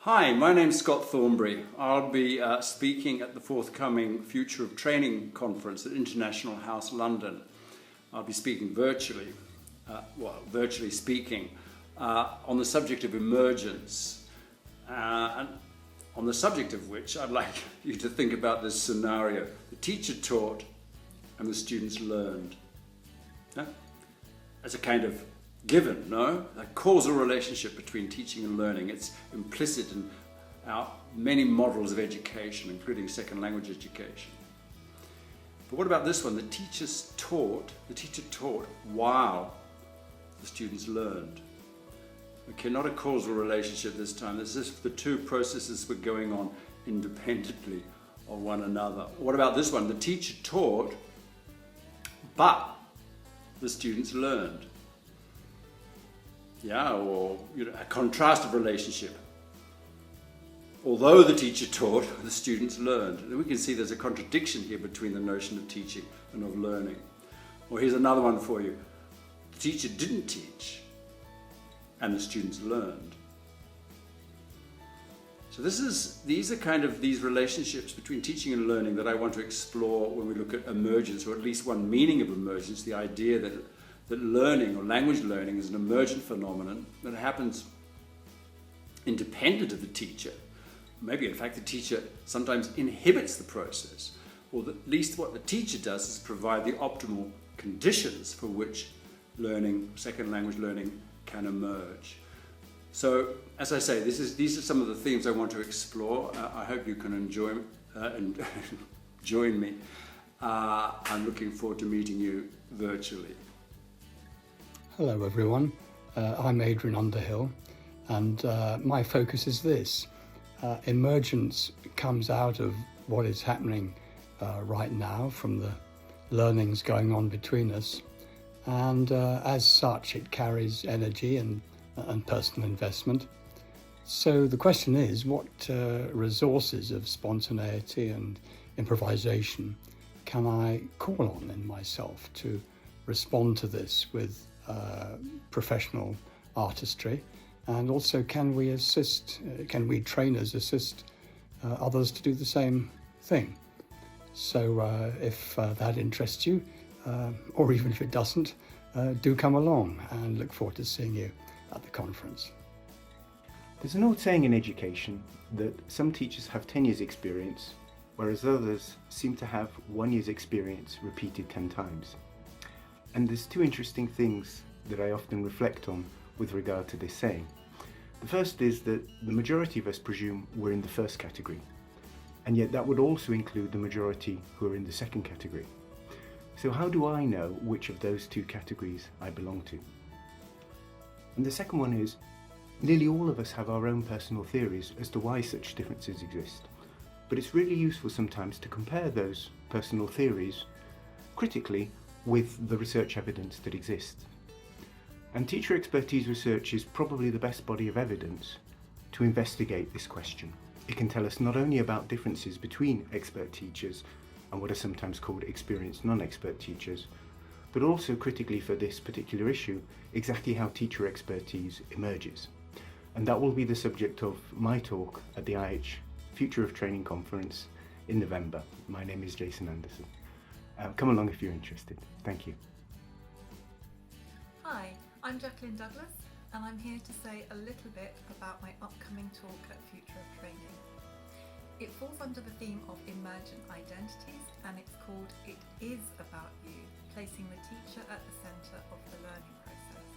Hi, my name's Scott Thornbury. I'll be speaking at the forthcoming Future of Training conference at International House London. I'll be speaking virtually, on the subject of emergence, and on the subject of which I'd like you to think about this scenario. The teacher taught and the students learned. Yeah? As a kind of given, no? A causal relationship between teaching and learning. It's implicit in our many models of education, including second language education. But what about this one? The teacher taught while the students learned. Okay, not a causal relationship this time. It's as if the two processes were going on independently of one another. What about this one? The teacher taught, but the students learned. Yeah, or a contrastive relationship. Although the teacher taught, the students learned. And we can see there's a contradiction here between the notion of teaching and of learning. Or here's another one for you. The teacher didn't teach, and the students learned. So these are these relationships between teaching and learning that I want to explore when we look at emergence, or at least one meaning of emergence, the idea that learning or language learning is an emergent phenomenon that happens independent of the teacher. Maybe in fact the teacher sometimes inhibits the process, or at least what the teacher does is provide the optimal conditions for which learning, second language learning, can emerge. So as I say, these are some of the themes I want to explore. I hope you can enjoy and join me. I'm looking forward to meeting you virtually. Hello everyone, I'm Adrian Underhill, and my focus is this. Emergence comes out of what is happening right now from the learnings going on between us, and as such it carries energy and personal investment. So the question is, what resources of spontaneity and improvisation can I call on in myself to respond to this with professional artistry, and also can we trainers assist others to do the same thing? So if that interests you, or even if it doesn't, do come along, and look forward to seeing you at the conference. There's an old saying in education that some teachers have 10 years experience, whereas others seem to have 1 year's experience repeated 10 times. And there's two interesting things that I often reflect on with regard to this saying. The first is that the majority of us presume we're in the first category, and yet that would also include the majority who are in the second category. So how do I know which of those two categories I belong to? And the second one is, nearly all of us have our own personal theories as to why such differences exist, but it's really useful sometimes to compare those personal theories critically with the research evidence that exists. And teacher expertise research is probably the best body of evidence to investigate this question. It can tell us not only about differences between expert teachers and what are sometimes called experienced non-expert teachers, but also critically for this particular issue, exactly how teacher expertise emerges. And that will be the subject of my talk at the IH Future of Training conference in November. My name is Jason Anderson. Come along if you're interested. Thank you. Hi, I'm Jacqueline Douglas, and I'm here to say a little bit about my upcoming talk at Future of Training. It falls under the theme of emergent identities, and it's called It Is About You, placing the teacher at the centre of the learning process.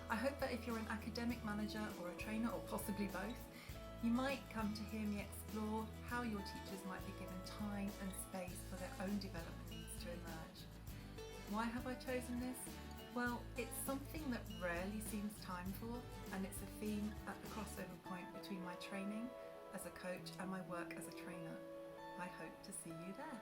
I hope that if you're an academic manager or a trainer, or possibly both, you might come to hear me explore how your teachers might be given time and space for their own development needs to emerge. Why have I chosen this? Well, it's something that rarely seems time for, and it's a theme at the crossover point between my training as a coach and my work as a trainer. I hope to see you there.